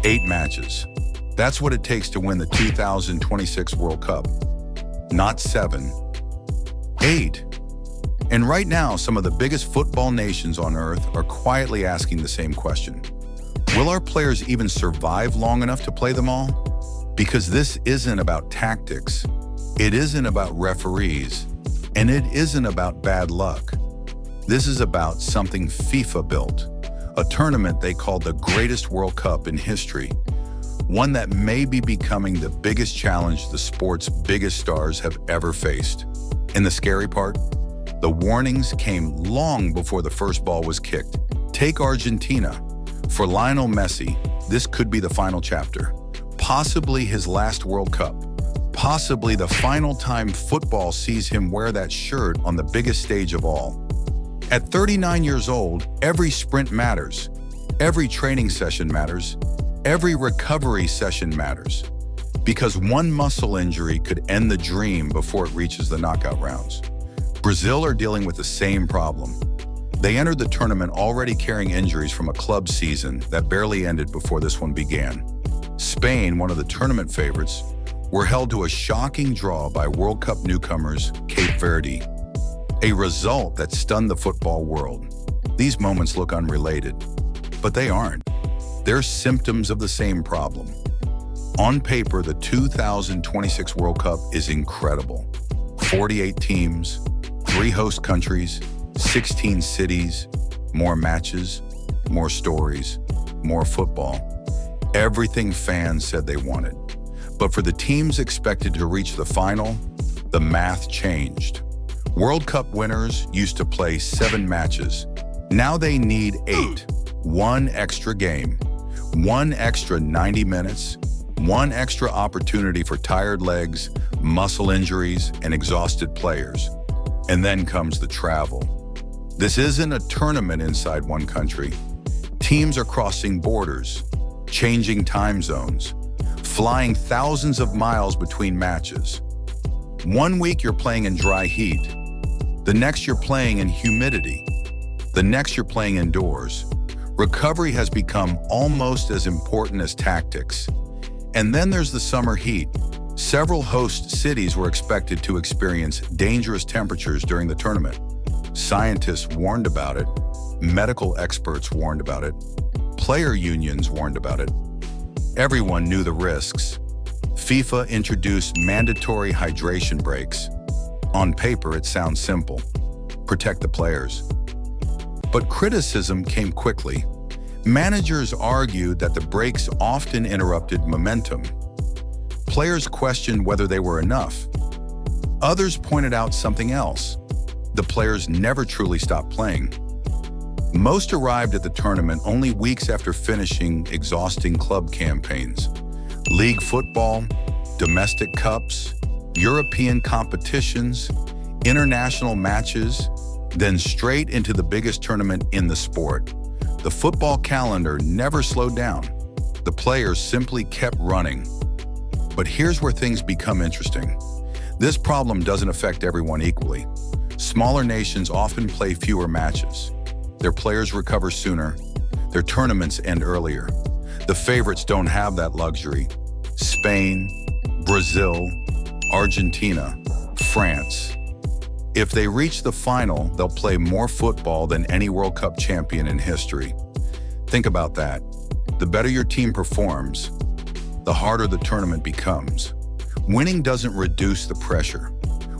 8 matches. That's what it takes to win the 2026 World Cup. Not 7, 8. And right now, some of the biggest football nations on earth are quietly asking the same question. Will our players even survive long enough to play them all? Because this isn't about tactics, it isn't about referees, and it isn't about bad luck. This is about something FIFA built, a tournament they call the greatest World Cup in history, one that may be becoming the biggest challenge the sport's biggest stars have ever faced. And the scary part? The warnings came long before the first ball was kicked. Take Argentina. For Lionel Messi, this could be the final chapter, possibly his last World Cup, possibly the final time football sees him wear that shirt on the biggest stage of all. At 39 years old, every sprint matters, every training session matters, every recovery session matters, because one muscle injury could end the dream before it reaches the knockout rounds. Brazil are dealing with the same problem. They entered the tournament already carrying injuries from a club season that barely ended before this one began. Spain, one of the tournament favorites, were held to a shocking draw by World Cup newcomers Cape Verde, a result that stunned the football world. These moments look unrelated, but they aren't. They're symptoms of the same problem. On paper, the 2026 World Cup is incredible. 48 teams, 3 host countries, 16 cities, more matches, more stories, more football. Everything fans said they wanted. But for the teams expected to reach the final, the math changed. World Cup winners used to play 7 matches. Now they need 8. 1 extra game, 1 extra 90 minutes, 1 extra opportunity for tired legs, muscle injuries, and exhausted players. And then comes the travel. This isn't a tournament inside one country. Teams are crossing borders, changing time zones, flying thousands of miles between matches. One week you're playing in dry heat. The next you're playing in humidity. The next you're playing indoors. Recovery has become almost as important as tactics. And then there's the summer heat. Several host cities were expected to experience dangerous temperatures during the tournament. Scientists warned about it, medical experts warned about it, player unions warned about it. Everyone knew the risks. FIFA introduced mandatory hydration breaks. On paper, it sounds simple. Protect the players. But criticism came quickly. Managers argued that the breaks often interrupted momentum. Players questioned whether they were enough. Others pointed out something else. The players never truly stopped playing. Most arrived at the tournament only weeks after finishing exhausting club campaigns. League football, domestic cups, European competitions, international matches, then straight into the biggest tournament in the sport. The football calendar never slowed down. The players simply kept running. But here's where things become interesting. This problem doesn't affect everyone equally. Smaller nations often play fewer matches. Their players recover sooner. Their tournaments end earlier. The favorites don't have that luxury. Spain, Brazil, Argentina, France. If they reach the final, they'll play more football than any World Cup champion in history. Think about that. The better your team performs, the harder the tournament becomes. Winning doesn't reduce the pressure.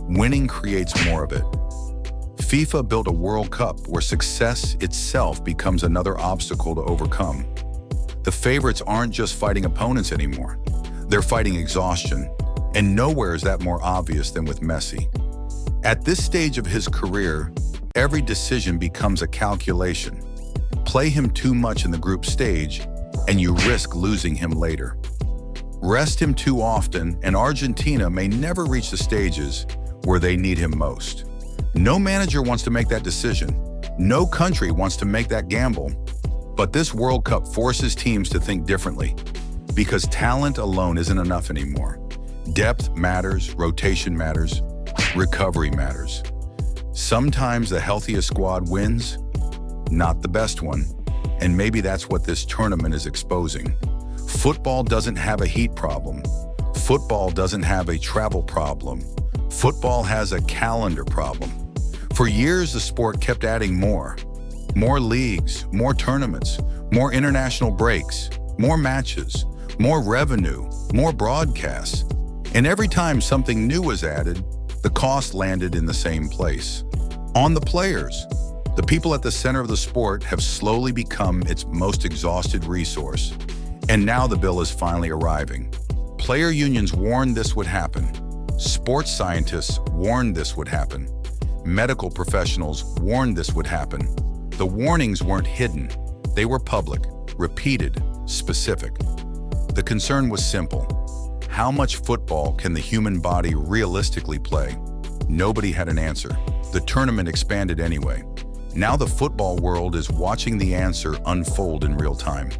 Winning creates more of it. FIFA built a World Cup where success itself becomes another obstacle to overcome. The favorites aren't just fighting opponents anymore. They're fighting exhaustion, and nowhere is that more obvious than with Messi. At this stage of his career, every decision becomes a calculation. Play him too much in the group stage, and you risk losing him later. Rest him too often, and Argentina may never reach the stages where they need him most. No manager wants to make that decision. No country wants to make that gamble. But this World Cup forces teams to think differently, because talent alone isn't enough anymore. Depth matters, rotation matters, recovery matters. Sometimes the healthiest squad wins, not the best one. And maybe that's what this tournament is exposing. Football doesn't have a heat problem. Football doesn't have a travel problem. Football has a calendar problem. For years, the sport kept adding more. More leagues, more tournaments, more international breaks, more matches, more revenue, more broadcasts. And every time something new was added, the cost landed in the same place. On the players. The people at the center of the sport have slowly become its most exhausted resource. And now the bill is finally arriving. Player unions warned this would happen. Sports scientists warned this would happen. Medical professionals warned this would happen. The warnings weren't hidden. They were public, repeated, specific. The concern was simple. How much football can the human body realistically play? Nobody had an answer. The tournament expanded anyway. Now the football world is watching the answer unfold in real time.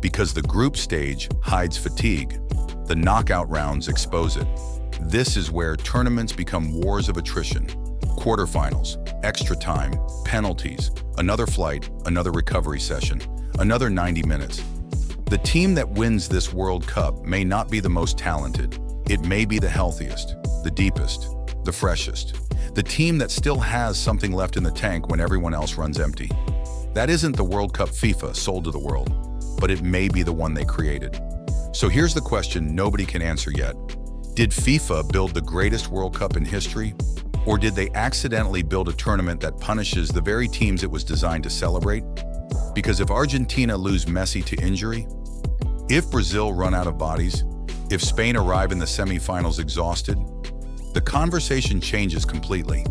Because the group stage hides fatigue, the knockout rounds expose it. This is where tournaments become wars of attrition. Quarterfinals, extra time, penalties, another flight, another recovery session, another 90 minutes. The team that wins this World Cup may not be the most talented. It may be the healthiest, the deepest, the freshest. The team that still has something left in the tank when everyone else runs empty. That isn't the World Cup FIFA sold to the world, but it may be the one they created. So here's the question nobody can answer yet. Did FIFA build the greatest World Cup in history? Or did they accidentally build a tournament that punishes the very teams it was designed to celebrate? Because if Argentina lose Messi to injury, if Brazil run out of bodies, if Spain arrive in the semifinals exhausted, the conversation changes completely.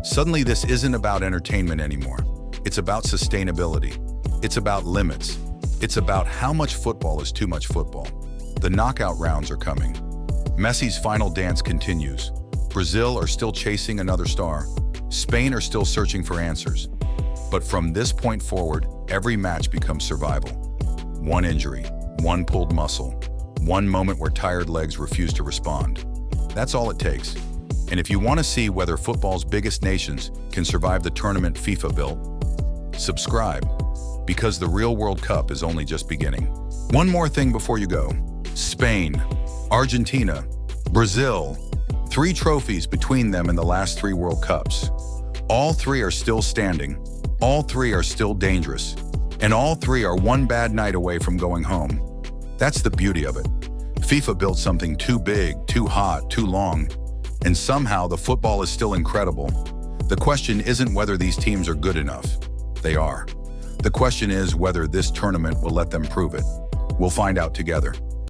Suddenly, this isn't about entertainment anymore. It's about sustainability. It's about limits. It's about how much football is too much football. The knockout rounds are coming. Messi's final dance continues. Brazil are still chasing another star. Spain are still searching for answers. But from this point forward, every match becomes survival. One injury, one pulled muscle, one moment where tired legs refuse to respond. That's all it takes. And if you want to see whether football's biggest nations can survive the tournament FIFA built, subscribe, because the real World Cup is only just beginning. One more thing before you go. Spain, Argentina, Brazil, 3 trophies between them in the last 3 World Cups. All 3 are still standing. All 3 are still dangerous. And all 3 are one bad night away from going home. That's the beauty of it. FIFA built something too big, too hot, too long, and somehow the football is still incredible. The question isn't whether these teams are good enough. They are. The question is whether this tournament will let them prove it. We'll find out together.